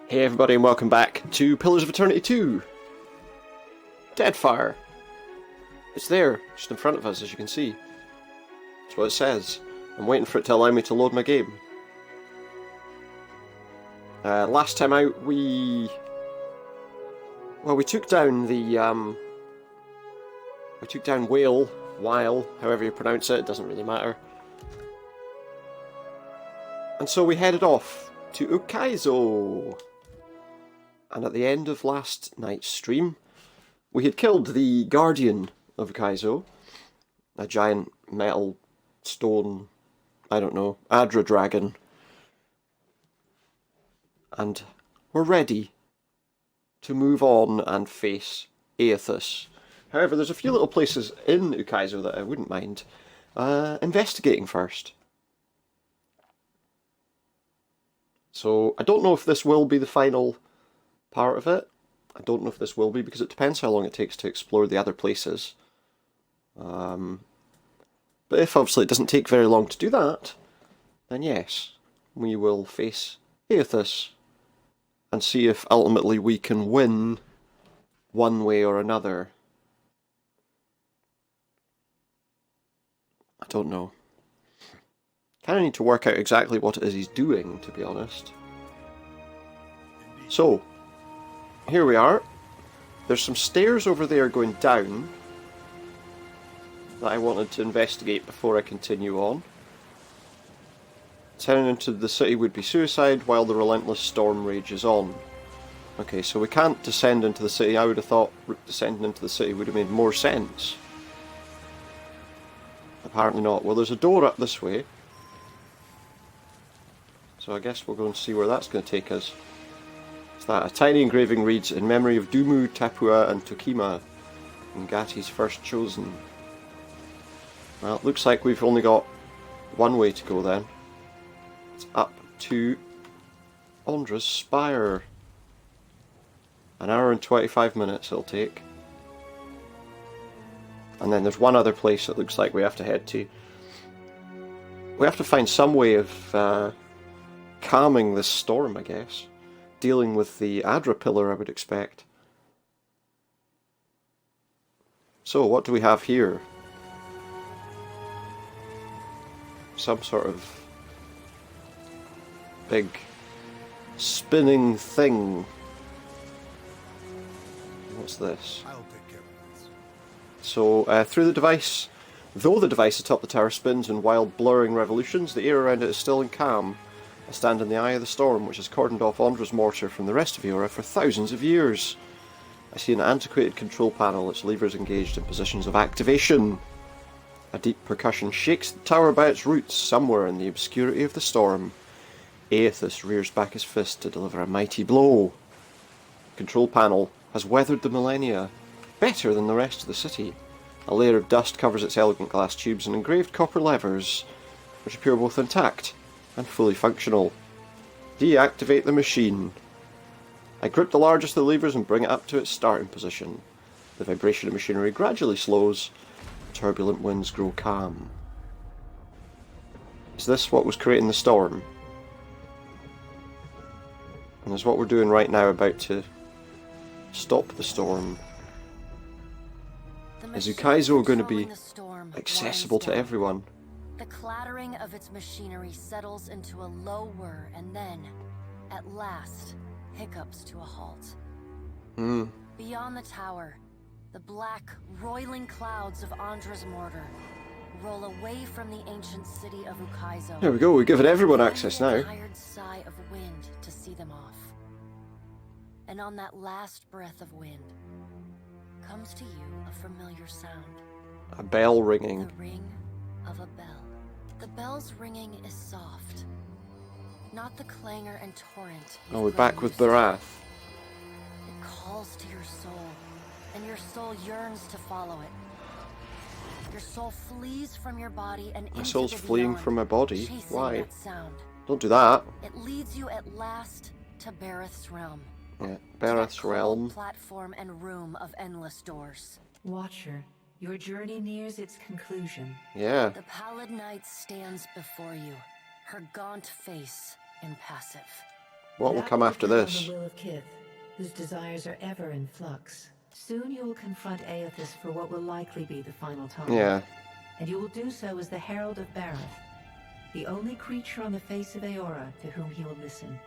Hey everybody and welcome back to Pillars of Eternity 2! Deadfire! It's there, just in front of us as you can see. That's what it says. I'm waiting for it to allow me to load my game. Last time out we took down the, we took down Weil, however you pronounce it, it doesn't really matter. And so we headed off to Ukaizo! And at the end of last night's stream, we had killed the Guardian of Ukaizo, a giant metal stone, I don't know, Adra dragon. And we're ready to move on and face Eothas. However, there's a few little places in Ukaizo that I wouldn't mind investigating first. So I don't know if this will be the final part of it. I don't know if this will be, because it depends how long it takes to explore the other places. But if obviously it doesn't take very long to do that, then yes, we will face Eothas and see if ultimately we can win one way or another. I don't know. Kind of need to work out exactly what it is he's doing, to be honest. So, here we are. There's some stairs over there going down that I wanted to investigate before I continue on. Turning into the city would be suicide while the relentless storm rages on. Okay, so we can't descend into the city. I would have thought descending into the city would have made more sense. Apparently not. Well, there's a door up this way. So I guess we'll go and see where that's going to take us. It's that. A tiny engraving reads, "In memory of Dumu, Tapua and Tokima, Ngati's first chosen." Well, it looks like we've only got one way to go then. It's up to Ondra's Spire. An hour and 25 minutes it'll take. And then there's one other place it looks like we have to head to. We have to find some way of calming this storm, I guess. Dealing with the Adra pillar, I would expect. So, what do we have here? Some sort of big spinning thing. What's this? I'll take care of this. So, through the device, though the device atop the tower spins in wild blurring revolutions, the air around it is still and calm. I stand in the eye of the storm, which has cordoned off Ondra's mortar from the rest of Eora for thousands of years. I see an antiquated control panel, its levers engaged in positions of activation. A deep percussion shakes the tower by its roots somewhere in the obscurity of the storm. Eothas rears back his fist to deliver a mighty blow. The control panel has weathered the millennia better than the rest of the city. A layer of dust covers its elegant glass tubes and engraved copper levers, which appear both intact and fully functional. Deactivate the machine. I grip the largest of the levers and bring it up to its starting position. The vibration of machinery gradually slows. Turbulent winds grow calm. Is this what was creating the storm? And is what we're doing right now about to stop the storm? Is Ukaizo going to be accessible to everyone? The clattering of its machinery settles into a low whir and then, at last, hiccups to a halt. Beyond the tower, the black, roiling clouds of Ondra's mortar roll away from the ancient city of Ukaizo. There we go, we've given everyone access now. A tired sigh of wind to see them off. And on that last breath of wind, comes to you a familiar sound. A bell ringing. The ring of a bell. The bell's ringing is soft, not the clangor and torrent. Oh, we're back with Barath. It calls to your soul, and your soul yearns to follow it. Your soul flees from your body and My into soul's the fleeing beyond, from my body. chasing Why? that sound. Don't do that. It leads you at last to Bareth's realm. Yeah, To Barath's that cold realm. platform and room of endless doors. Watcher, your journey nears its conclusion. Yeah. The pallid night stands before you, her gaunt face impassive. What will That come after depend this? on the will of Kith, whose desires are ever in flux. Soon you will confront Eothas for what will likely be the final time. Yeah. And you will do so as the Herald of Bareth, the only creature on the face of Eora to whom he will listen.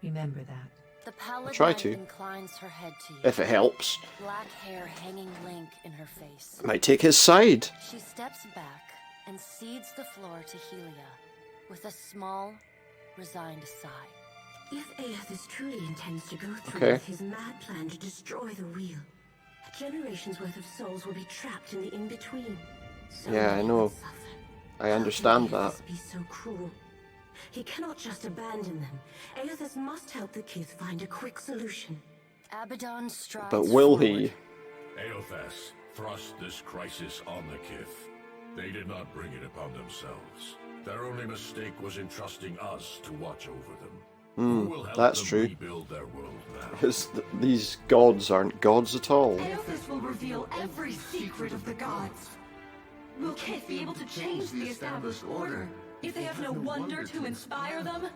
Remember that. The pallid try knight to. inclines her head to you. If it helps. Black hair hanging lank in her face. I might take his side. She steps back and cedes the floor to Helia with a small, resigned sigh. If Eothas truly intends to go through Okay. with his mad plan to destroy the wheel, a generation's worth of souls will be trapped in the in-between. So Yeah, I many know. would suffer. I understand How that. can Eothas be so cruel? He cannot just abandon them. Eothas must help the Kith find a quick solution. Abaddon strides But will forward. he? Eothas thrust this crisis on the Kith. They did not bring it upon themselves. Their only mistake was entrusting us to watch over them. Who will help that's them true. rebuild their world now? Because these gods aren't gods at all. Eothas will reveal every secret of the gods. Will Kith be able to change the established order if they have no wonder to inspire them?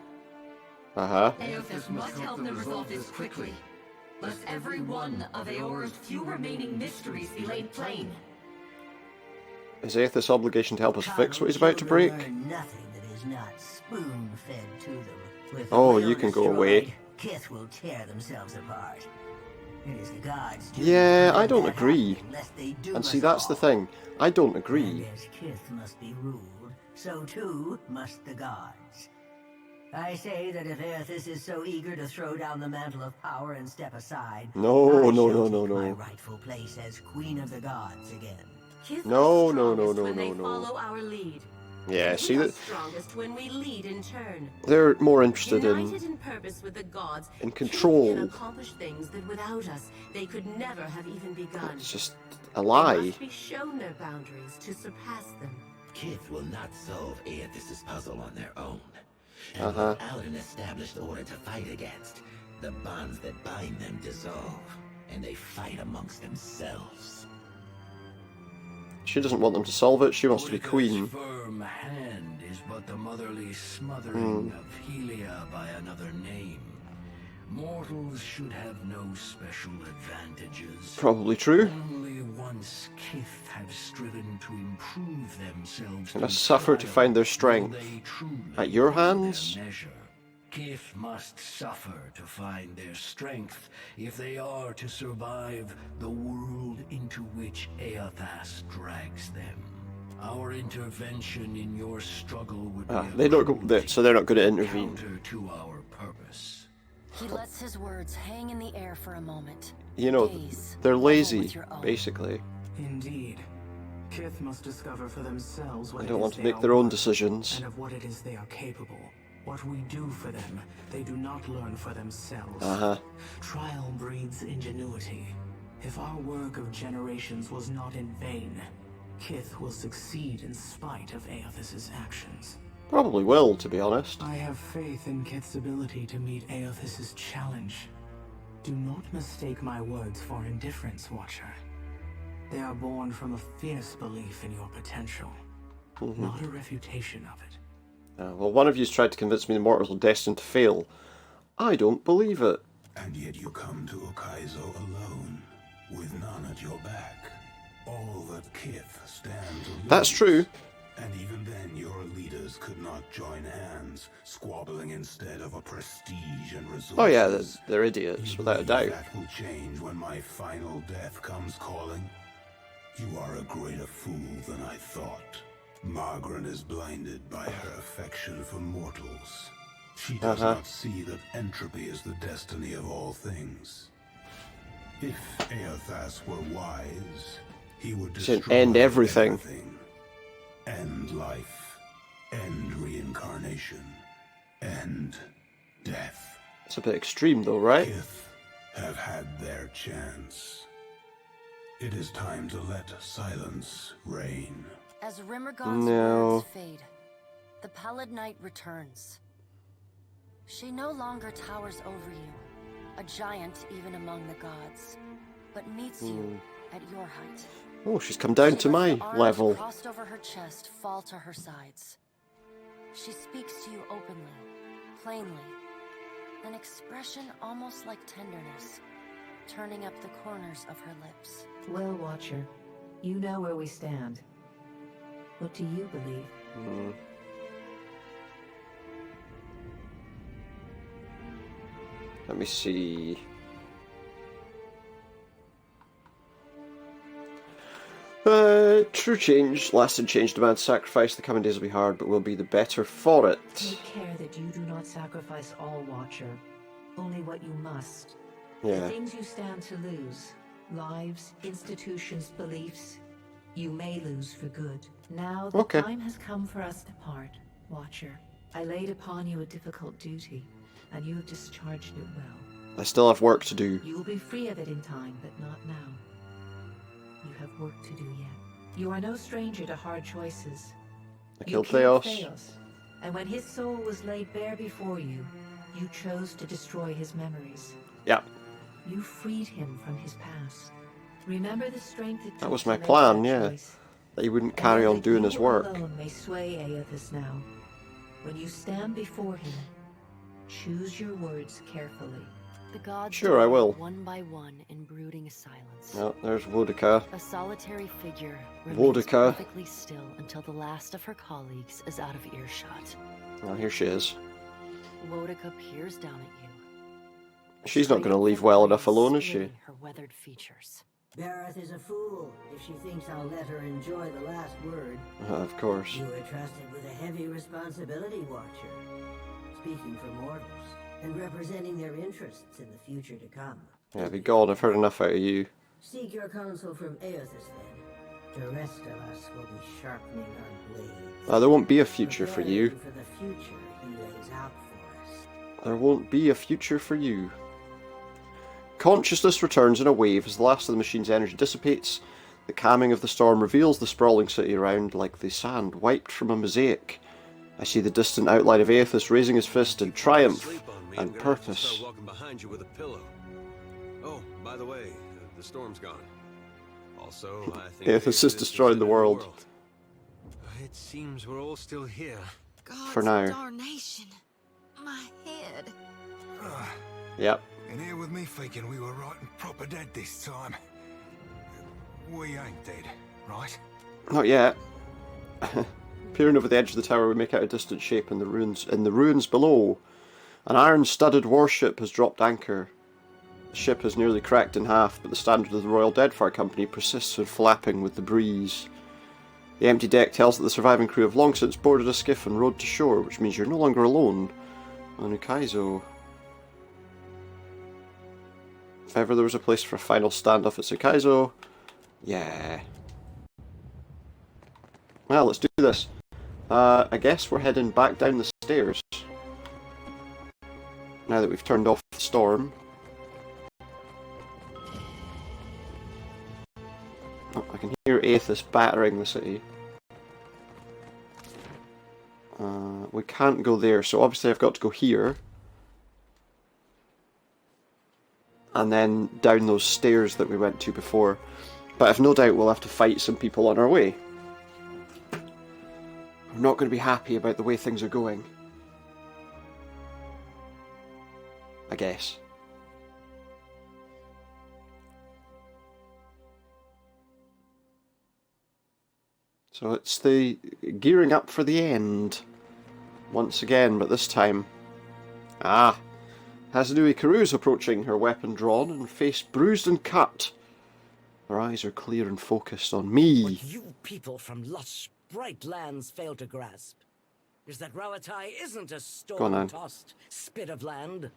Uh-huh. Eothas must help them resolve this quickly, lest every one of Eora's few remaining mysteries be laid plain. Is Eothas' obligation to help us fix what he's about to break? Learn nothing that is not spoon-fed to them. With the Oh, will you can go destroyed, away. Kith will tear themselves apart. It is the gods' Yeah, to I let don't that agree. happen, lest they doom And see, us that's the all. thing. I don't And agree. as Kith must be ruled, so too must the gods. I say that if Eothas is so eager to throw down the mantle of power and step aside, No, I no, shall no, take no, my no. rightful place as Queen of the Gods again. Kith No, are no, no, strongest no, when no, they no. follow our lead. Yeah, And see we are that strongest when we lead in turn. they're more interested United in in purpose with the gods, in Kith control. can accomplish things that without us they could never have even begun. It's just a They lie. must be shown their boundaries to surpass them. Kith will not solve Eothas' puzzle on their own. And Uh-huh. without an established order to fight against, the bonds that bind them dissolve, and they fight amongst themselves. She doesn't want them to solve it. She wants to be queen. Firm hand is but the motherly smothering of Helia by another name. Mortals should have no special advantages. Probably true. Only once Kith have striven to improve themselves They must suffer to find their strength. At your hands? Measure. Kith must suffer to find their strength if they are to survive the world into which Eothas drags them. Our intervention in your struggle would be They don't go, so they're not going to intervene. counter to our purpose. He lets his words hang in the air for a moment. You know, Gaze they're level lazy, with your own. basically. Indeed. Kith must discover for themselves what They it don't is want to they make are their own worth, decisions. and of what it is they are capable. What we do for them, they do not learn for themselves. Uh-huh. Trial breeds ingenuity. If our work of generations was not in vain, Kith will succeed in spite of Eothas' actions. Probably will, to be honest. I have faith in Kith's ability to meet Eothas' challenge. Do not mistake my words for indifference, Watcher. They are born from a fierce belief in your potential, not a refutation of it. Well, one of you's tried to convince me the mortals are destined to fail. I don't believe it. And yet you come to Ukaizo alone, with none at your back. All that Kith stand to lose. That's true. And even then your leaders could not join hands, squabbling instead of a prestige and resources. Oh yeah, they're idiots, You without a believe doubt. that will change when my final death comes calling? You are a greater fool than I thought. Margaret is blinded by her affection for mortals. She does not see that entropy is the destiny of all things. If Eothas were wise, he would Should destroy end everything. End life. End reincarnation. End death. It's a bit extreme though, right? Kith have had their chance. It is time to let silence reign. As Rimmergod's No. words fade, the Pallid Knight returns. She no longer towers over you, a giant even among the gods, but meets you at your height. Oh, she's come down She to lets my the arms level. crossed over her chest fall to her sides. She speaks to you openly, plainly, An expression almost like tenderness, turning up the corners of her lips. Well, Watcher, you know where we stand. What do you believe? Let me see. True change, lasting change demands sacrifice. The coming days will be hard, but we'll be the better for it. Take care that you do not sacrifice all, Watcher. Only what you must. Yeah. The things you stand to lose, lives, institutions, beliefs, you may lose for good. Now the time has come for us to part, Watcher. I laid upon you a difficult duty, and you have discharged it well. I still have work to do. You will be free of it in time, but not now. You have work to do yet. You are no stranger to hard choices. I killed Theos. And when his soul was laid bare before you, you chose to destroy his memories. Yeah. You freed him from his past. Remember the strength it took. That was my to make plan, that yeah. choice. That he wouldn't carry on doing his work. You alone may sway Eothas now. When you stand before him, choose your words carefully. The gods Sure, I will. one by one in brooding silence. Oh, there's Wodika. A solitary figure remains Wodika. perfectly still until the last of her colleagues is out of earshot. Oh, here she is. Wodika peers down at you. She's not going to leave well enough alone, is she? Splitting her weathered features. Bareth is a fool if she thinks I'll let her enjoy the last word. Of course. You were trusted with a heavy responsibility, Watcher. Speaking for mortals, and representing their interests in the future to come. Yeah, be gone. I've heard enough out of you. Seek your counsel from Eothas, then. The rest of us will be sharpening our blades. There won't be a future for you. For the future he lays out for us. There won't be a future for you. Consciousness returns in a wave as the last of the machine's energy dissipates. The calming of the storm reveals the sprawling city around like the sand wiped from a mosaic. I see the distant outline of Eothas raising his fist in triumph and purpose. Walking behind you with a pillow. Oh, by the way, the storm's gone. Also, I think Eothas has destroyed the world. It seems we're all still here. For now. Darnation. My head. Yep. And here with me thinking we were right and proper dead this time. We ain't dead, right? Not yet. Peering over the edge of the tower, we make out a distant shape in the ruins below. An iron-studded warship has dropped anchor. The ship is nearly cracked in half, but the standard of the Royal Deadfire Company persists in flapping with the breeze. The empty deck tells that the surviving crew have long since boarded a skiff and rowed to shore, which means you're no longer alone on Ukaizo. If ever there was a place for a final standoff at Ukaizo, yeah. Well, let's do this. I guess we're heading back down the stairs. Now that we've turned off the storm. Oh, I can hear Eothas battering the city. We can't go there, so obviously I've got to go here. And then down those stairs that we went to before. But I've no doubt we'll have to fight some people on our way. I'm not going to be happy about the way things are going. I guess. So it's the gearing up for the end. Once again, but this time... Hazanui Karu's approaching, her weapon drawn and face bruised and cut. Her eyes are clear and focused on me. What you people from lush, bright lands fail to grasp is that Rawatai isn't a storm-tossed spit of land.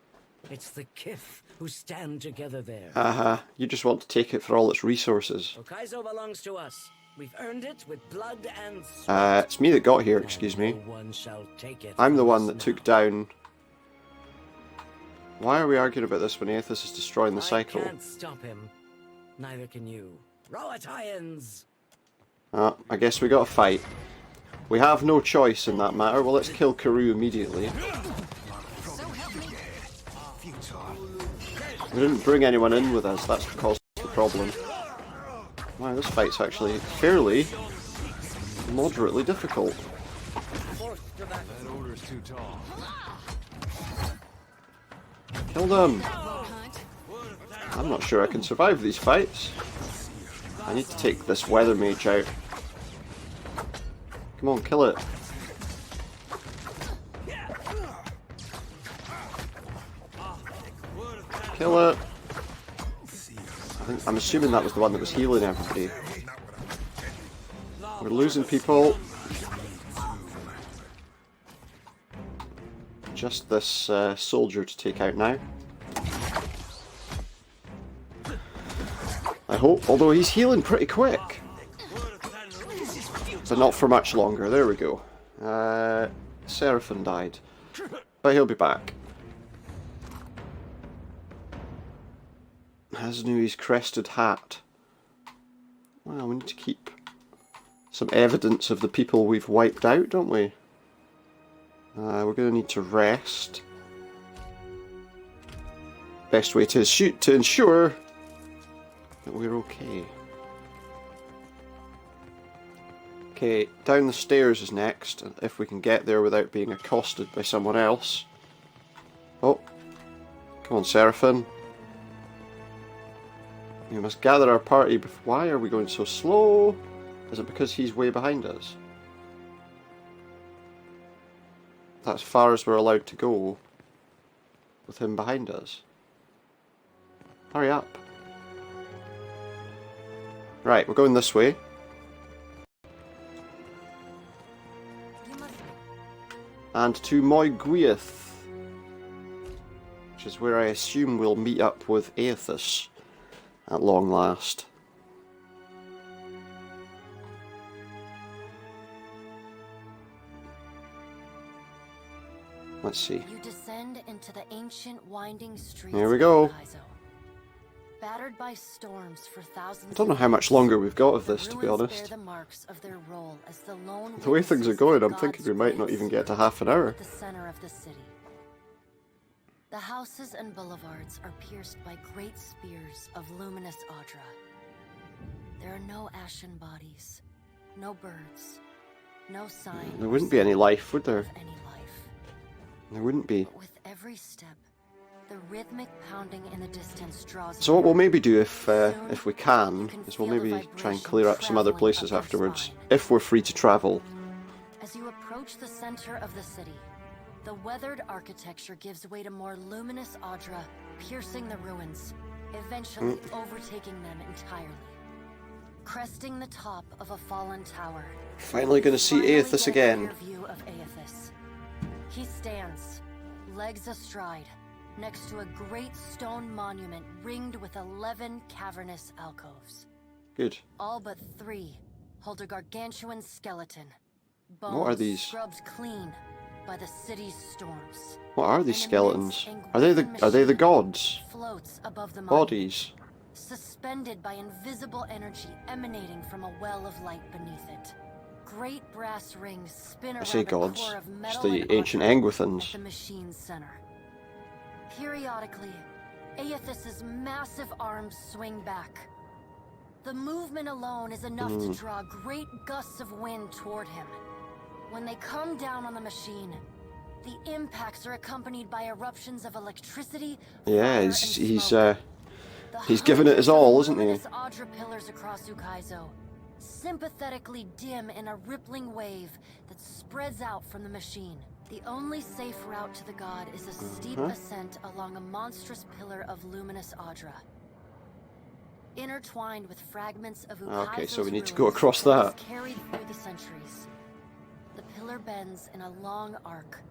It's the Kith who stand together there. You just want to take it for all its resources. Ukaizo belongs to us. We've earned it with blood and sweat. It's me that got here, excuse me. No one shall take it I'm the from one us that now. took down... Why are we arguing about this when Eothas is destroying the cycle? I can't stop him. Neither can you. Rawataians! I guess we got to fight. We have no choice in that matter. Well, let's kill Karu immediately. We didn't bring anyone in with us, that's what caused the problem. Wow, this fight's actually fairly, moderately difficult. That order's too tall. Kill them! I'm not sure I can survive these fights. I need to take this weather mage out. Come on, kill it. Kill it. I'm assuming that was the one that was healing everybody. We're losing people. Just this soldier to take out now. I hope, although he's healing pretty quick. But not for much longer. There we go. Seraphim died. But he'll be back. Hasnui's crested hat. Well, we need to keep some evidence of the people we've wiped out, don't we? We're going to need to rest. Best way to shoot to ensure that we're okay. Okay, down the stairs is next, if we can get there without being accosted by someone else. Oh, come on, Seraphim. We must gather our party. Why are we going so slow? Is it because he's way behind us? That's as far as we're allowed to go with him behind us. Hurry up. Right, we're going this way. And to Moiguith, which is where I assume we'll meet up with Eothas at long last. Let's see. You descend into the ancient winding streets. Here we go. Ukaizo. Battered by storms for thousands. I don't know how much longer we've got of this, to be honest. The way things are going, I'm thinking we might not even get to half an hour. The center of the city. The houses and boulevards are pierced by great spears of luminous Audra. There are no ashen bodies, no birds, no sign. There wouldn't be any life, would there? Any life. There wouldn't be. But with every step, the rhythmic pounding in the distance draws. So what we'll maybe do if we can is we'll maybe try and clear up some other places afterwards, if we're free to travel. As you approach the center of the city, the weathered architecture gives way to more luminous Audra, piercing the ruins, eventually overtaking them entirely. Cresting the top of a fallen tower. Finally going to see Eothas again. View of Eothas. He stands, legs astride, next to a great stone monument ringed with 11 cavernous alcoves. Good. All but 3 hold a gargantuan skeleton. What are these? Scrubbed clean by the city's storms. What are these skeletons? Are they the gods? Floats above the bodies? Suspended by invisible energy emanating from a well of light beneath it. Great brass rings spin around a core of metal. It's the ancient Angwithans. At the machine's center. Periodically, Eothas's massive arms swing back. The movement alone is enough to draw great gusts of wind toward him. When they come down on the machine, the impacts are accompanied by eruptions of electricity. Yeah, he's given it his all, isn't he? Audra pillars across Ukaizo, sympathetically dim in a rippling wave that spreads out from the machine. The only safe route to the god is a steep ascent along a monstrous pillar of luminous Audra. Intertwined with fragments of Ukaizo's okay, so we need to go across that. Carried through the centuries. The pillar bends in a long arc,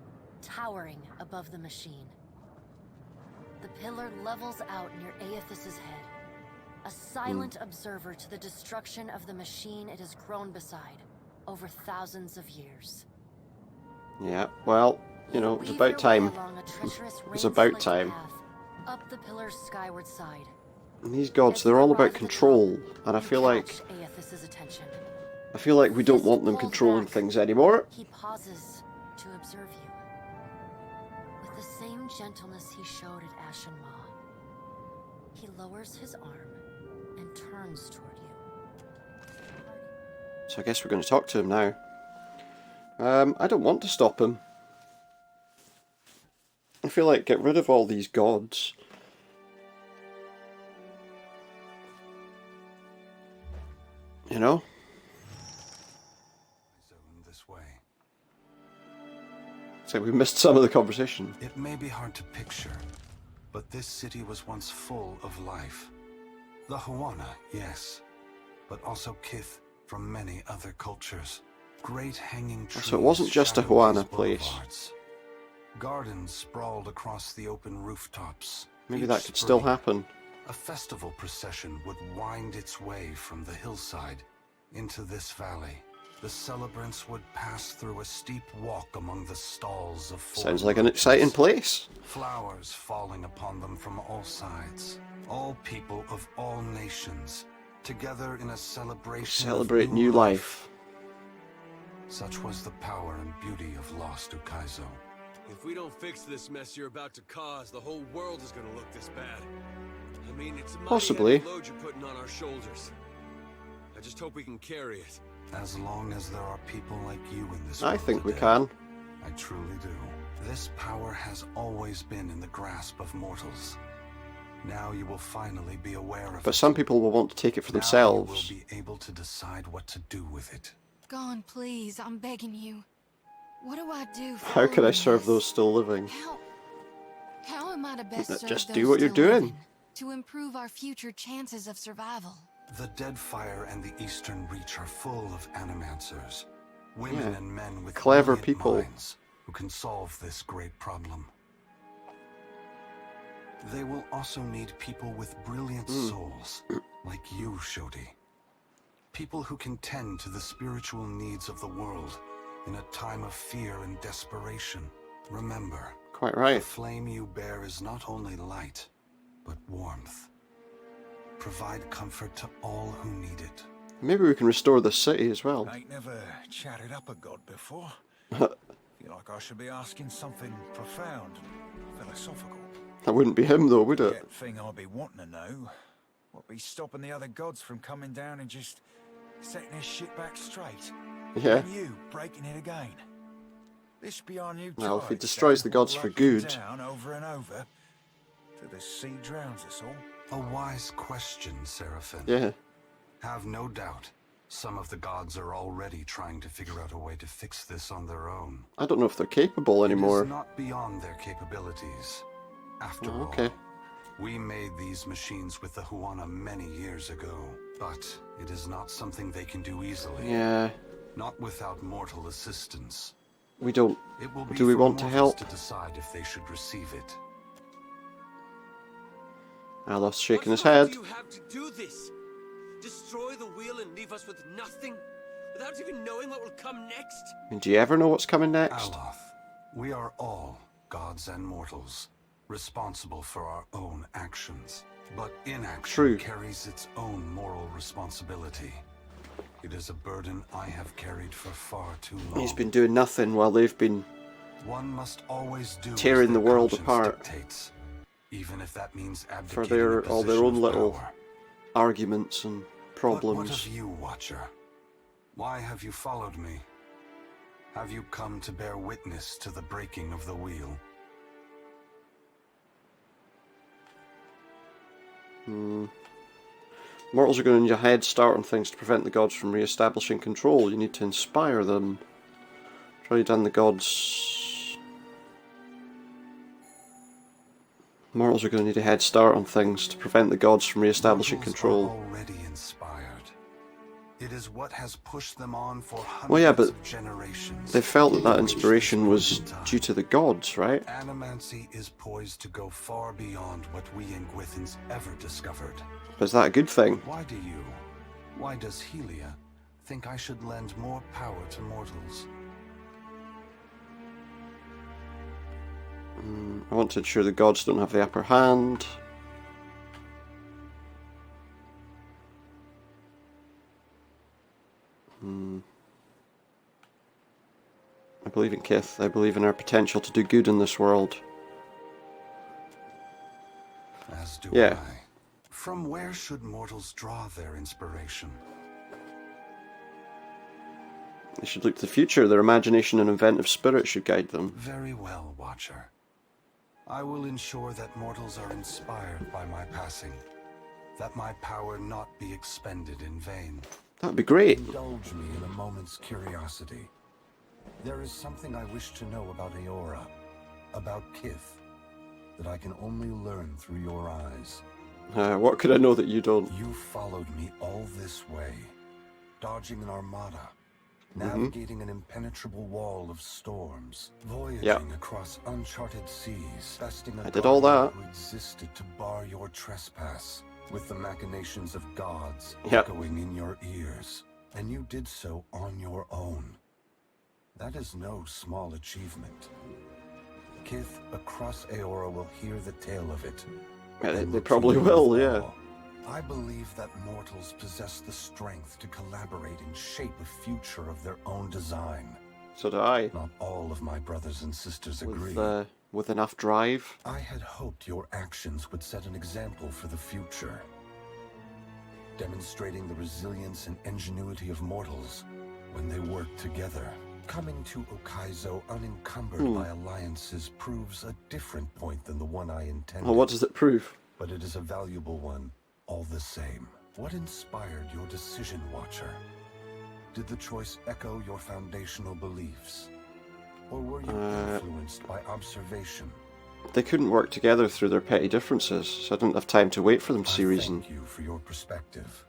towering above the machine. The pillar levels out near Eothas's head, a silent observer to the destruction of the machine it has grown beside over thousands of years. Yeah, well, you know, it's about time. It's about time. Up the pillar's skyward side. And these gods, they're all about control, and I feel like we don't want them controlling things anymore. He pauses to observe you. With the same gentleness he showed at Ashen Maw, he lowers his arm and turns toward you. So I guess we're going to talk to him now. I don't want to stop him. feel like get rid of all these gods. You know? This way. So we missed some of the conversation. It may be hard to picture, but this city was once full of life. The Huana, yes, but also kith from many other cultures. Great hanging trees. So it wasn't just a Huana place. Gardens sprawled across the open rooftops. Maybe that could still happen. A festival procession would wind its way from the hillside into this valley. The celebrants would pass through a steep walk among the stalls of Sounds like an exciting place. Flowers falling upon them from all sides. All people of all nations, together in a celebration. Celebrate new life. Such was the power and beauty of lost Ukaizo. If we don't fix this mess you're about to cause, the whole world is gonna look this bad. I mean, it's a possibly mighty load you're putting on our shoulders. I just hope we can carry it. As long as there are people like you in this I world think we today, can. I truly do. This power has always been in the grasp of mortals. Now you will finally be aware of it. But some people will want to take it for themselves. Now you will be able to decide what to do with it. Gone, please. I'm begging you. What do I do? How can I serve those still living? How am I to best serve Just those do what you're still doing. living, to improve our future chances of survival? The Deadfire and the Eastern Reach are full of animancers. Women and men with clever brilliant people minds who can solve this great problem. They will also need people with brilliant souls, like you, Shodi. People who can tend to the spiritual needs of the world in a time of fear and desperation. Remember, quite right. The flame you bear is not only light, but warmth. Provide comfort to all who need it. Maybe we can restore the city as well. I ain't never chatted up a god before. Feel like I should be asking something profound and philosophical. That wouldn't be him though, would it? The thing I'd be wanting to know, what be stopping the other gods from coming down and just setting this shit back straight? Yeah. And you breaking it again. This be our new Well, if he tide, destroys the gods all for up and good. down, over and over, till the sea drowns us all. A wise question, Seraphim. Yeah. Have no doubt, some of the gods are already trying to figure out a way to fix this on their own. I don't know if they're capable anymore. It is not beyond their capabilities. After all, we made these machines with the Huana many years ago, but it is not something they can do easily. Yeah. Not without mortal assistance. We don't. It will be Do we for want to mortals help? to decide if they should receive it. Alos shaking his What head. do you have to do this? Destroy the wheel and leave us with nothing? Without even knowing what will come next? And do you ever know what's coming next? Aloth, we are all gods and mortals, responsible for our own actions. But inaction carries its own moral responsibility. It is a burden I have carried for far too long. He's been doing nothing while they've been One must always do tearing as the their world conscience apart dictates, even if that means abdicating for a all their position own of little power. arguments and But what problems. of you, Watcher? Why have you followed me? Have you come to bear witness to the breaking of the wheel? Mortals are going to need a head start on things to prevent the gods from re-establishing control. You need to inspire them. Try done the gods. Mortals are going to need a head start on things to prevent the gods from re-establishing Mortals control. are already inspired. It is what has pushed them on for hundreds Well, yeah, but of generations. they felt that that inspiration was due to the gods, right? Animancy is poised to go far beyond what we Ingwithans ever discovered. Is that a good thing? Why does Helia think I should lend more power to mortals? I want to ensure the gods don't have the upper hand. I believe in Kith. I believe in our potential to do good in this world. As do Yeah. I. From where should mortals draw their inspiration? They should look to the future. Their imagination and inventive spirit should guide them. Very well, Watcher. I will ensure that mortals are inspired by my passing, that my power not be expended in vain. That'd be great. Indulge me in a moment's curiosity. There is something I wish to know about Eora, about Kith, that I can only learn through your eyes. What could I know that you don't? You followed me all this way, dodging an armada, navigating an impenetrable wall of storms, voyaging across uncharted seas, besting a I did all that. who existed to bar your trespass, with the machinations of gods Yep. echoing in your ears, and you did so on your own. That is no small achievement. Kith across Eora will hear the tale of it. Yeah, they probably will, yeah. I believe that mortals possess the strength to collaborate and shape a future of their own design. So do I. Not all of my brothers and sisters agree. With enough drive. I had hoped your actions would set an example for the future, demonstrating the resilience and ingenuity of mortals when they work together. Coming to Ukaizo unencumbered by alliances proves a different point than the one I intended. Well, what does it prove? But it is a valuable one, all the same. What inspired your decision, Watcher? Did the choice echo your foundational beliefs? Or were you influenced by observation? They couldn't work together through their petty differences, so I didn't have time to wait for them to see reason. Thank you for your perspective.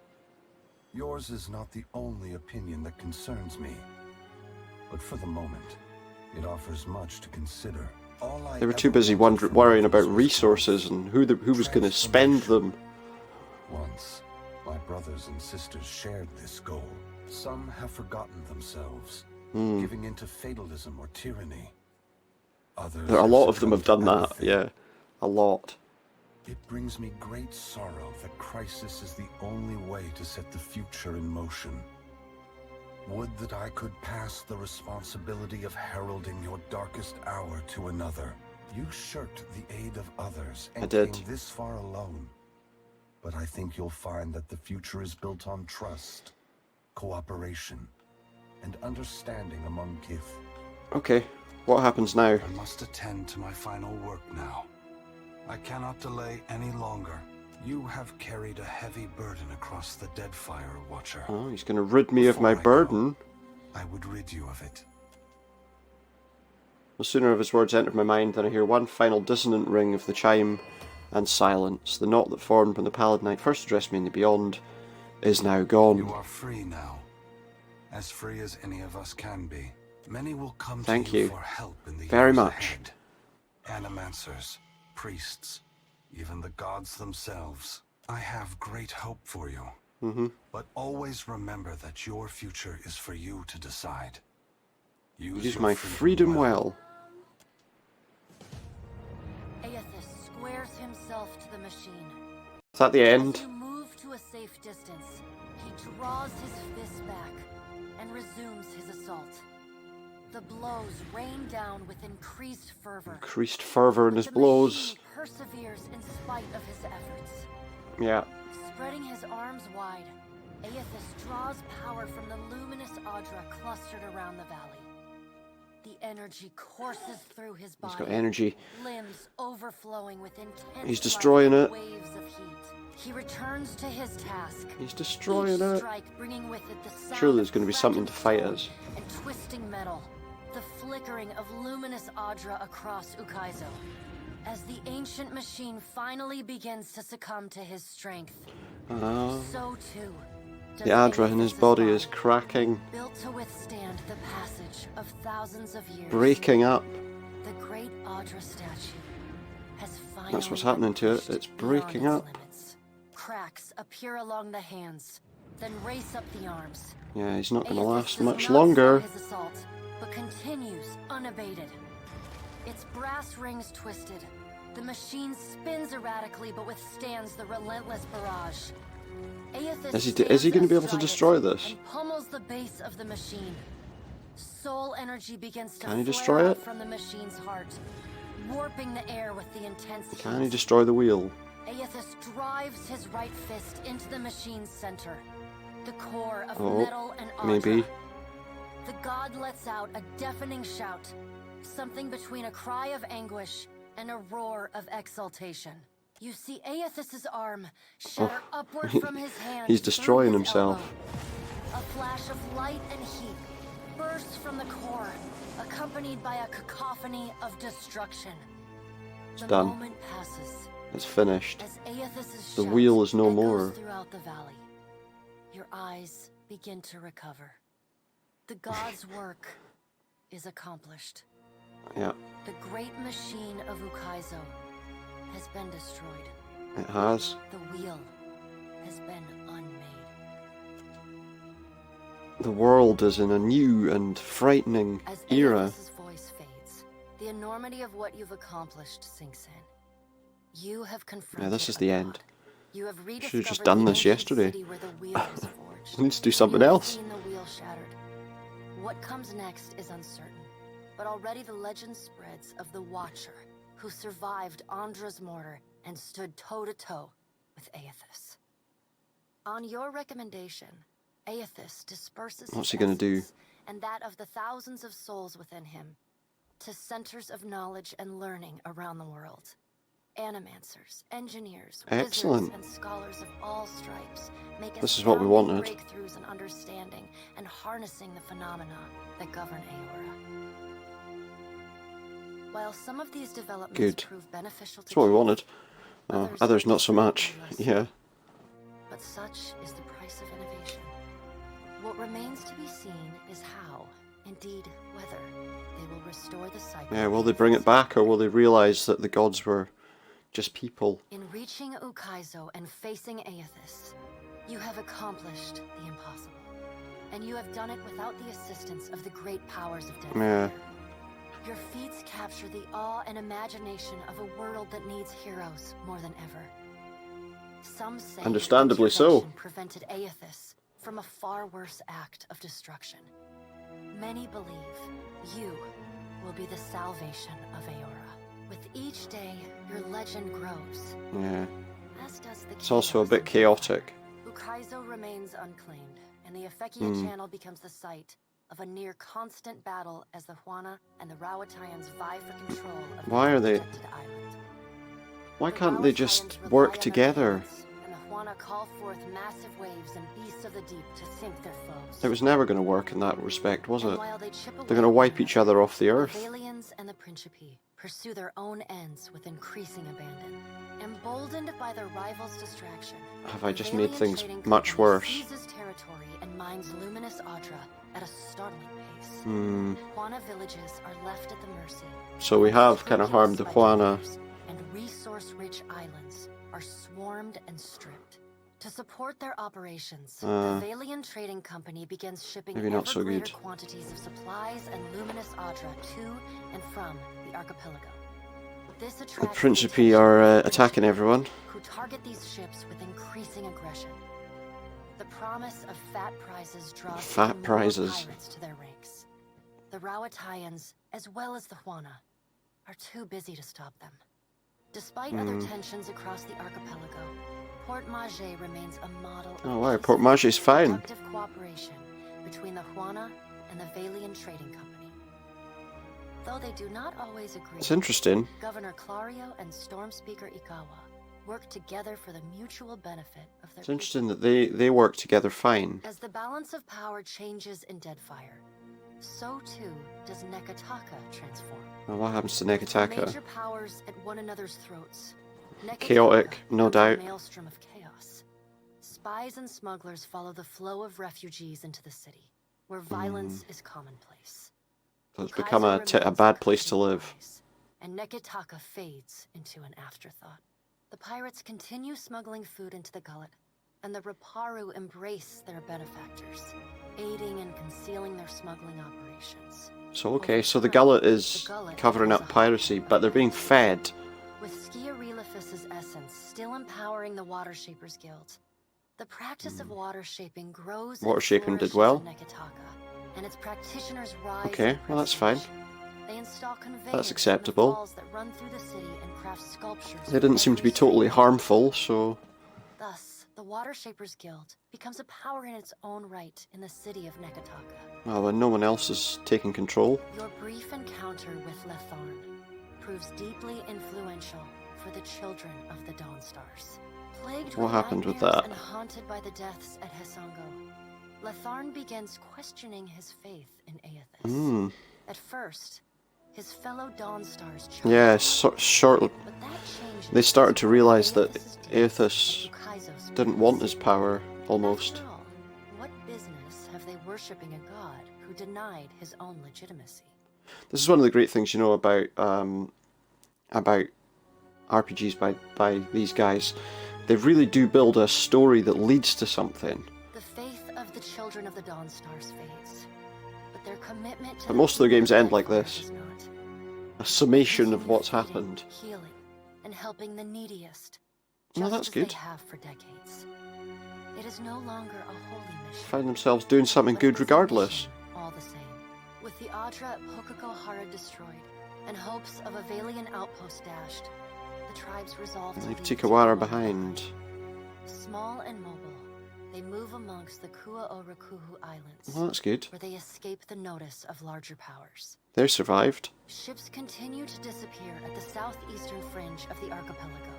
Yours is not the only opinion that concerns me. But for the moment, it offers much to consider. They were too busy worrying about resources and who was going to spend them. Once, my brothers and sisters shared this goal. Some have forgotten themselves, giving into fatalism or tyranny. Others, a lot of them have done that, yeah. A lot. It brings me great sorrow that crisis is the only way to set the future in motion. Would that I could pass the responsibility of heralding your darkest hour to another. You shirked the aid of others and came this far alone. But I think you'll find that the future is built on trust, cooperation, and understanding among Kith. Okay, what happens now? I must attend to my final work now. I cannot delay any longer. You have carried a heavy burden across the Deadfire, Watcher. Oh, he's going to rid me of my burden. I would rid you of it. No sooner have his words entered my mind than I hear one final dissonant ring of the chime and silence. The knot that formed when the Paladinite first addressed me in the beyond is now gone. You are free now. As free as any of us can be. Many will come Thank to you you for help in the very years much. ahead. Animancers, priests, even the gods themselves. I have great hope for you. But always remember that your future is for you to decide. Use my freedom well. Eothas squares himself to the machine. Is that the end? As you move to a safe distance, he draws his fists back and resumes his assault. The blows rain down with increased fervor. Increased fervor in his blows. He perseveres in spite of his efforts. Yeah. Spreading his arms wide, Eothas draws power from the luminous Audra clustered around the valley. The energy courses through his body. He's got energy. Limbs overflowing with intense He's destroying it. waves of heat. He returns to his task. He's destroying Each it. strike bringing with it the sound Surely there's of going to be something to fight cracking us. stone and twisting metal. The flickering of luminous Audra across Ukaizo. As the ancient machine finally begins to succumb to his strength. So too does The Audra in his Eothas' body is cracking. built to withstand the passage of thousands of years. Breaking up. The great Audra statue has finally That's what's happening to it. pushed It's beyond breaking its up. limits. Cracks appear along the hands, then race up the arms. Yeah, he's not going to Eothas last does much not slow longer. his assault, but continues unabated. Its brass rings twisted. The machine spins erratically but withstands the relentless barrage. Eothas Is he going to be able to stands destroy astride it this? and pummels the base of the machine. Soul energy begins to Can he flare destroy out it? from the machine's heart, warping the air with the intense heat. Can he destroy the wheel? Eothas drives his right fist into the machine's center, the core of Oh, metal and Audra. maybe. The god lets out a deafening shout, something between a cry of anguish and a roar of exultation. You see Eothas' arm shatter upward from his hand. He's destroying himself. A flash of light and heat bursts from the core, accompanied by a cacophony of destruction. It's the done. Moment passes. It's finished. As Eothas' The shout wheel is no echoes more. throughout the valley, your eyes begin to recover. The god's work is accomplished. Yeah. The great machine of Ukaizo has been destroyed. It has. The wheel has been unmade. The world is in a new and frightening era. As voice fades, the enormity of what you've accomplished sinks in. You have confronted. Yeah, this is the end. You have Should have just done this yesterday. I need to do something else. Seen the wheel shattered. What comes next is uncertain, but already the legend spreads of the Watcher who survived Andra's mortar and stood toe-to-toe with Eothas. On your recommendation, Eothas disperses What's his he gonna do? essence and that of the thousands of souls within him to centers of knowledge and learning around the world. Animancers, engineers, Excellent. wizards, and scholars of all stripes make This is what we astounding wanted. breakthroughs in understanding and harnessing the phenomena that govern Eora. While some of these developments Good. prove beneficial to That's what we Keith, wanted. Others not so much. Yeah. but such is the price of innovation. What remains to be seen is how, indeed whether, they will restore the cycle. Yeah, will they bring it back, or will they realise that the gods were just people? In reaching Ukaizo and facing Eothas, you have accomplished the impossible. And you have done it without the assistance of the great powers of Deadfire. Yeah. Your feats capture the awe and imagination of a world that needs heroes more than ever. Some say Understandably so. intervention prevented Eothas from a far worse act of destruction. Many believe you will be the salvation of Eora. With each day, your legend grows. Yeah. As does the It's also a bit chaotic. Ukaizo remains unclaimed, and the Efekia Channel becomes the site of a near-constant battle as the Huana and the Rawatayans vie for control of the Why are they... protected island. Why The can't they Rawatayans just rely work on their together? guns, and the Huana call forth massive waves and beasts of the deep to sink their foes. It was never going to work in that respect, was And it? while they chip They're away going to at wipe one each other off the another, earth. The Valians and the Principi pursue their own ends with increasing abandon. Emboldened by their rivals' distraction, Have I the just made Valian things trading much company worse? seizes territory and mines luminous Adra at a startling pace. Huana villages are left at the mercy. So we have kind of harmed the Huana. And resource-rich islands are swarmed and stripped. To support their operations, the Valian Trading Company begins shipping Maybe not ever so greater good. quantities of supplies and luminous Adra to and from the archipelago. This The attracts Principi attention are of the attacking everyone. who target these ships with increasing aggression. The promise of fat prizes draws Fat even more prizes. pirates to their ranks. The Rawatayans, as well as the Huana, are too busy to stop them. Despite other tensions across the archipelago, Port Maje remains a model of Oh wow, peaceful, Port Maje's fine. productive cooperation between the Huana and the Valian Trading Company. Though they do not always agree, It's interesting. Governor Clario and Storm Speaker Ikawa work together for the mutual benefit of their It's interesting that they work together fine. As the balance of power changes in Deadfire, so too does Nekataka transform. Well, what happens to With the Nekataka? major powers at one another's throats, Nekataka Chaotic, no becomes a doubt. maelstrom of chaos. Spies and smugglers follow the flow of refugees into the city, where violence is commonplace. So it's Ukaizo become a remains bad place to curtain live. wise, and Nekataka fades into an afterthought. The pirates continue smuggling food into the gullet, and the Raparu embrace their benefactors, aiding and concealing their smuggling operations. So okay, so the gullet is covering up piracy, but they're being fed. With Skiarelifus's essence still empowering the Water Shapers Guild, the practice of water shaping grows and Water shaping did flourishes well. in Nekataka, and its practitioners rise Okay, in well that's fine. prestige. They install conveyance That's in the acceptable. walls that run through the city and craft sculptures They for didn't seem to every be totally city. harmful, so... Thus, the Water Shapers Guild becomes a power in its own right in the city of Nekataka. Well, when no one else is taking control. Your brief encounter with Letharn proves deeply influential for the children of the Dawnstars. Plagued What with happened with nightmares that? and haunted by the deaths at Hisango, Latharn begins questioning his faith in Eothas. At first, his fellow Dawnstars chose Yeah, him, shortly. but that changed They started to realize that Eothas's Eothas Ukaizo's didn't want his power, almost. After all, what business have they worshipping a god who denied his own legitimacy? This is one of the great things, you know, about RPGs by these guys. They really do build a story that leads to something. The faith of the children of the Dawnstars fades, but their commitment to But most of their games end like this. does not. A summation of what's Feeding, happened. healing, and helping the neediest. Well, Just that's as good. They have for decades. It is no longer a holy mission. Find themselves doing something but good it is a regardless. mission all the same. With the Adra at Pokukohara destroyed and hopes of a Valian outpost dashed, the tribes resolved to Leave leave Tikawara behind. Small and mobile, they move amongst the Kuaorakuhu Islands, Well, that's good. where they escape the notice of larger powers. They survived. Ships continue to disappear at the southeastern fringe of the archipelago,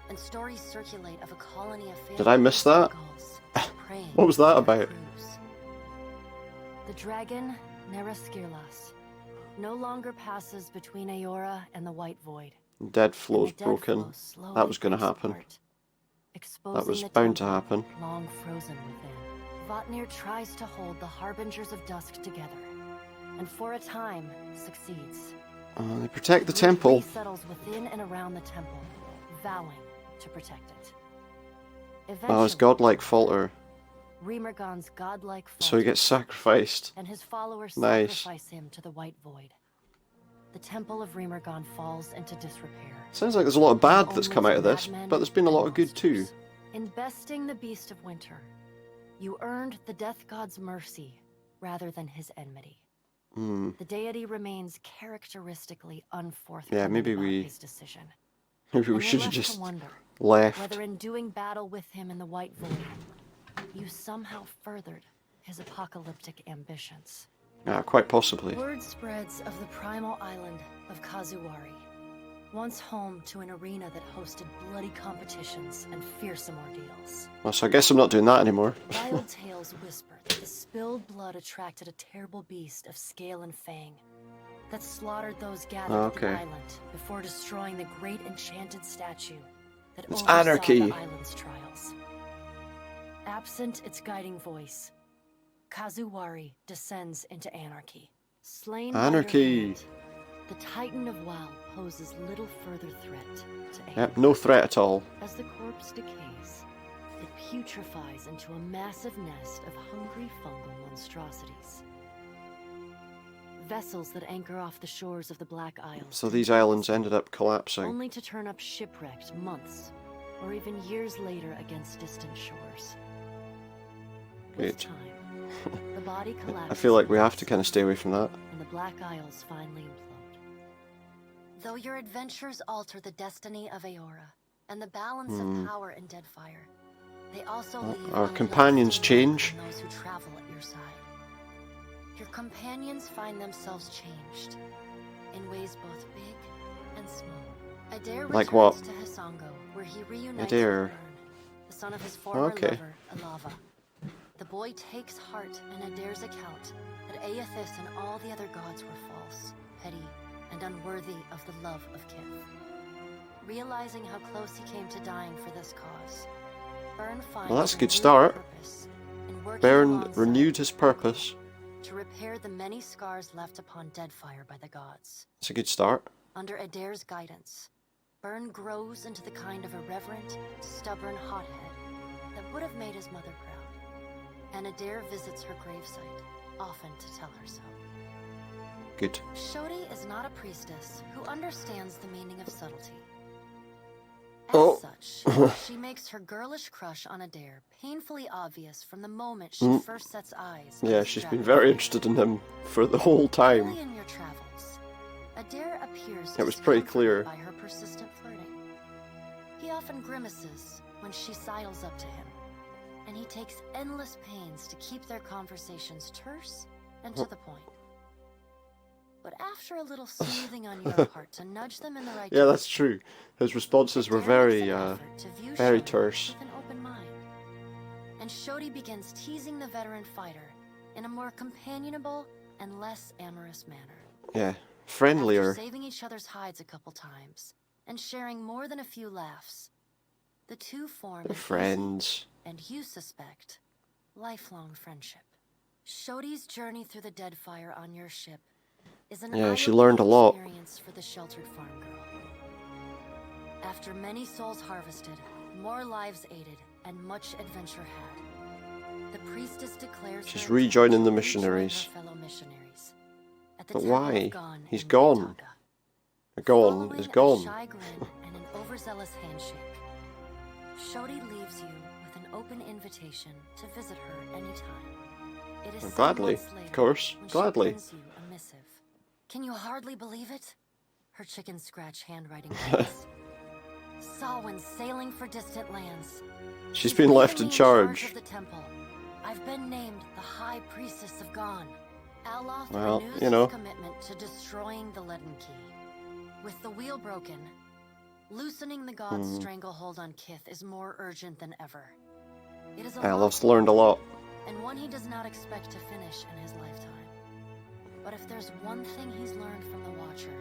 and stories circulate of a colony of Did I miss that? gulls preying What was that on about? crews. The dragon, Neraskirlas, no longer passes between Aora and the White Void. Dead flow's And the dead broken. flow slowly That was going to breaks happen. apart, That exposing was the bound to temple happen. long frozen within. Vatnir tries to hold the Harbingers of Dusk together, and for a time succeeds. They protect the Root temple. settles within and around the temple, vowing to protect it. Oh, his Eventually, godlike falter. Remergon's godlike So he falter, gets sacrificed. and his followers Nice. sacrifice him to the White Void. The temple of Remergon falls into disrepair. Sounds like there's a lot of bad that's Only come out of the this, madmen but there's been a and lot of good too. monsters. In besting the Beast of Winter, you earned the Death God's mercy rather than his enmity. The deity remains characteristically unforthcoming Yeah, maybe about we- his decision. Maybe we And should you're have left to just wonder left. whether in doing battle with him in the White Void, you somehow furthered his apocalyptic ambitions. Yeah, quite possibly. Word spreads of the primal island of Kazuwari, once home to an arena that hosted bloody competitions and fearsome ordeals. Well, so I guess I'm not doing that anymore. Wild tales whisper that the spilled blood attracted a terrible beast of scale and fang that slaughtered those gathered at Okay. the island before destroying the great enchanted statue that It's oversaw anarchy. the island's trials. Absent its guiding voice, Kazuwari descends into anarchy. Slain by Anarchy. your hand, the Titan of WoW poses little further threat to Aeon. Yep, no threat at all. As the corpse decays, it putrefies into a massive nest of hungry fungal monstrosities. Vessels that anchor off the shores of the Black Isles, So these islands ended up collapsing. only to turn up shipwrecked months or even years later against distant shores. With Good. time, the body collapses. I feel like we have to kind of stay away from that. And the Black Isles finally implode. Though your adventures alter the destiny of Aora and the balance of power in Deadfire, they also leave Our a companions lasting mark change. on those who travel at your side. Your companions find themselves changed in ways both big and small. Adair Like returns what? to Hisango, where he reunites Adair. with Byrne, the son of his former Okay. lover, Alava. The boy takes heart in Adair's account that Eothas and all the other gods were false, petty, and unworthy of the love of Kith. Realizing how close he came to dying for this cause, Byrne finds Well, that's a good renewed start. purpose in working Byrne alongside renewed his purpose. to repair the many scars left upon Deadfire by the gods. It's a good start. Under Adair's guidance, Byrne grows into the kind of irreverent, stubborn hothead that would have made his mother proud. And Adair visits her gravesite, often to tell her so. Good. Shodi is not a priestess who understands the meaning of subtlety. As Oh. such, she makes her girlish crush on Adair painfully obvious from the moment she first sets eyes on Yeah, his she's been strapping very interested in him for the whole time. Early in your travels, Adair appears It was pretty discomforted clear. by her persistent flirting. He often grimaces when she sidles up to him, and he takes endless pains to keep their conversations terse and to the point. But after a little smoothing on your part to nudge them in the right Yeah, that's true. His responses were very terse. with an open mind. And Shodi begins teasing the veteran fighter in a more companionable and less amorous manner. Yeah, friendlier. After saving each other's hides a couple times and sharing more than a few laughs, the two form They're friends. easy, and you suspect, lifelong friendship. Shodi's journey through the Deadfire on your ship is an she learned a lot. experience for the sheltered farm girl. After many souls harvested, more lives aided, and much adventure had, the priestess declares She's her rejoining the intent to rejoin missionaries. her fellow missionaries at the But Temple why? of Gon He's in gone. Mitaka. Gone is Following gone. a shy grin and an overzealous handshake, Shodi leaves you with an open invitation to visit her anytime. It is some Gladly, months later of course, when she gladly. brings you a missive. Can you hardly believe it? Her chicken scratch handwriting reads, Salwyn sailing for distant lands. She's been left in charge. Of the temple. I've been named the High Priestess of Gon. Aloth Well, renews you know. his commitment to destroying the Leaden Key. With the wheel broken, loosening the god's stranglehold on Kith is more urgent than ever. It is a Aloth's long learned a lot. and one he does not expect to finish in his lifetime. But if there's one thing he's learned from the Watcher,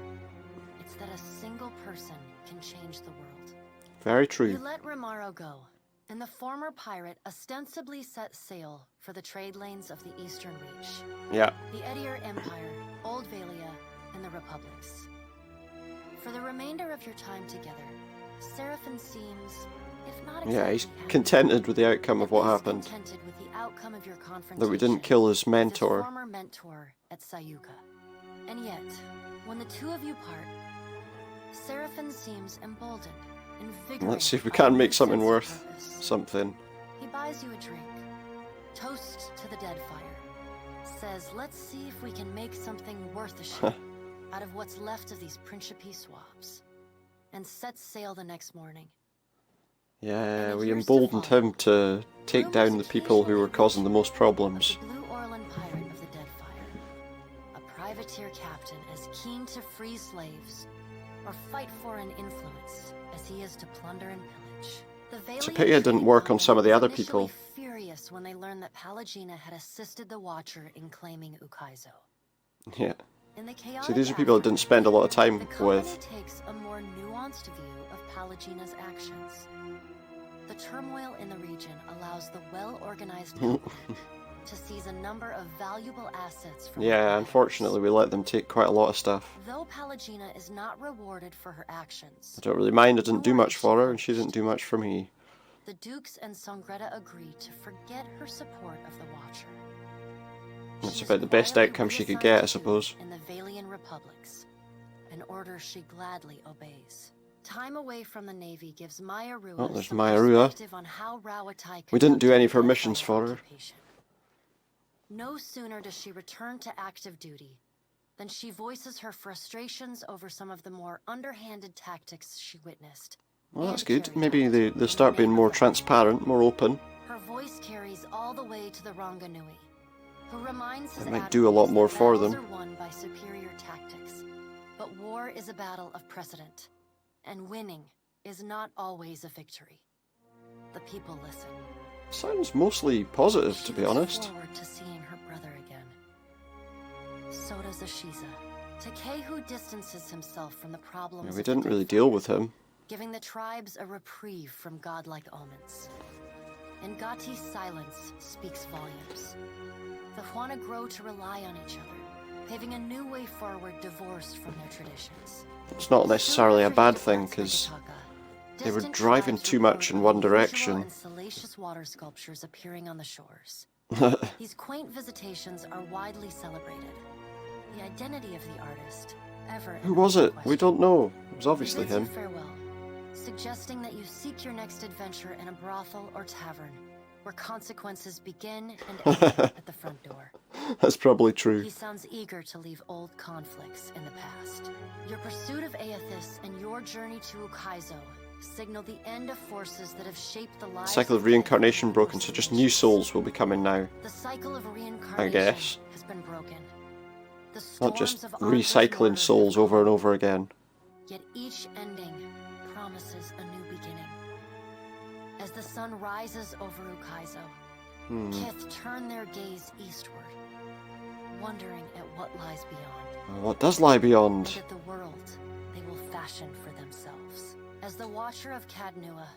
it's that a single person can change the world. Very You true. let Romaro go, and the former pirate ostensibly set sail for the trade lanes of the Eastern Reach, Yeah. the Edier Empire, Old Valia, and the Republics. For the remainder of your time together, Seraphin seems, if not exactly Yeah, he's happy, contented with the outcome of what at least happened. contented with the outcome of your confrontation That we didn't kill his with his mentor. former mentor at Sayuka. And yet, when the two of you part, Seraphin seems emboldened, invigorated. Let's see if we by a can new make something sense of worth purpose. something. He buys you a drink, toast to the Deadfire, says, let's see if we can make something worth a shit out of what's left of these Principe swabs, and sets sail the next morning. Yeah, And we here's to emboldened follow. him to take down the people who were causing the most problems. The Blue Orlan pirate of the Deadfire, a privateer captain as keen to free slaves or fight for an influence as he is to plunder and pillage. The It's a Valiant pity it didn't trading work on company some of the was other initially people. Furious when they learned that Pallegina had assisted the Watcher in claiming Ukaizo. Yeah. In the chaotic See, these are people that didn't spend a lot of time the company with. takes a more nuanced view of Pallegina's actions. The turmoil in the region allows the well-organized company to seize a number of valuable assets from Yeah, the unfortunately, we let them take quite a lot of stuff. Though Pallegina is not rewarded for her actions, I don't really mind. I didn't do much for her, and she didn't do much for me. the Dukes and Songreta agree to forget her support of the Watcher. That's She's about the best quietly outcome she could reassigned get, I to suppose. In the Valian Republics, an order she gladly obeys. Time away from the Navy gives Maya Rua Oh, there's some Maya Rua. perspective on how Rawatai We didn't do conducted any of her Deadfire missions for her. occupation. No sooner does she return to active duty than she voices her frustrations over some of the more underhanded tactics she witnessed. Well, that's and good. carried Maybe out they'll in the start being name more of the transparent, more open. Her voice carries all the way to the Ranganui, who reminds his That might do a lot admirals more that for battles them. are won by superior tactics, but war is a battle of precedent, and winning is not always a victory. The people listen. Sounds mostly positive, She to be looks honest. forward to seeing her brother again. So does Ashiza. Takehu distances himself from the problems Yeah, we of the didn't really Deadfire, deal with him. giving the tribes a reprieve from godlike omens. Ngati's silence speaks volumes. The Huana grow to rely on each other, paving a new way forward divorced from their traditions. It's not necessarily a bad thing, because they were driving too much in one direction. And salacious water sculptures appearing on the shores. These quaint visitations are widely celebrated. The identity of the artist, ever Who was it? We don't know. It was He obviously bids you him. farewell, suggesting that you seek your next adventure in a brothel or tavern, where consequences begin and end at the front door. That's probably true. He sounds eager to leave old conflicts in the past. Your pursuit of Eothas and your journey to Ukaizo signal the end of forces that have shaped the lives Cycle of reincarnation broken, so just new souls will be coming now. The cycle of reincarnation I guess. has been broken. Not just recycling souls over and over again. Yet each ending promises a new beginning. As the sun rises over Ukaizo, Kith turn their gaze eastward, wondering at what lies beyond. What does lie beyond? And at the world they will fashion for themselves. As the Watcher of Cadnua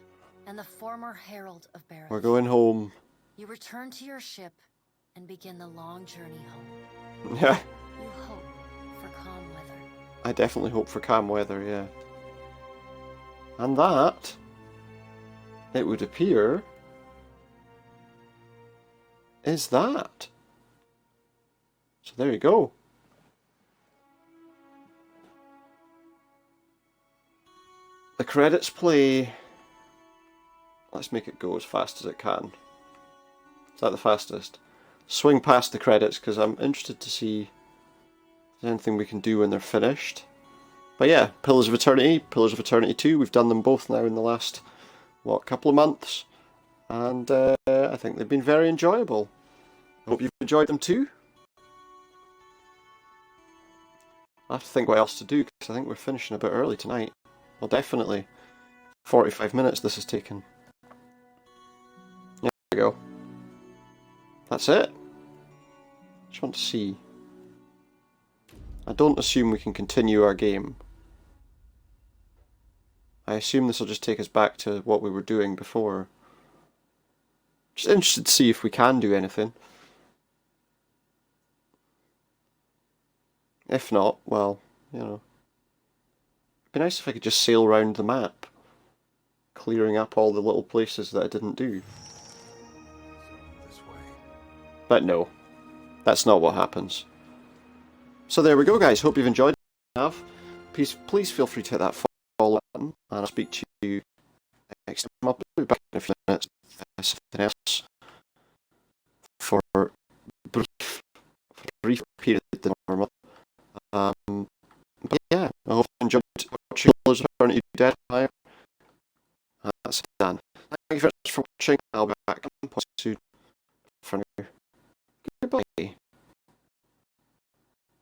and the former Herald of Barroth, we're going home. You return to your ship and begin the long journey home. Yeah. You hope for calm weather. I definitely hope for calm weather, yeah. And that, it would appear, is that. So there you go. The credits play. Let's make it go as fast as it can. Is that the fastest? Swing past the credits because I'm interested to see if there's anything we can do when they're finished. But yeah, Pillars of Eternity, Pillars of Eternity 2, we've done them both now in the last, couple of months. And I think they've been very enjoyable. I hope you've enjoyed them too. I have to think what else to do because I think we're finishing a bit early tonight. Well, definitely. 45 minutes this has taken. There we go. That's it. Just want to see. I don't assume we can continue our game. I assume this will just take us back to what we were doing before. Just interested to see if we can do anything. If not, well, you know. It'd be nice if I could just sail around the map, clearing up all the little places that I didn't do. But no, that's not what happens. So there we go, guys. Hope you've enjoyed it. Please feel free to hit that follow button, and I'll speak to you next time. I'll be back in a few minutes with something else for a brief period than normal. But yeah, I hope you enjoyed watching Pillars of Eternity Deadfire. That's done. Thank you very much for watching. I'll be back soon. For now, goodbye.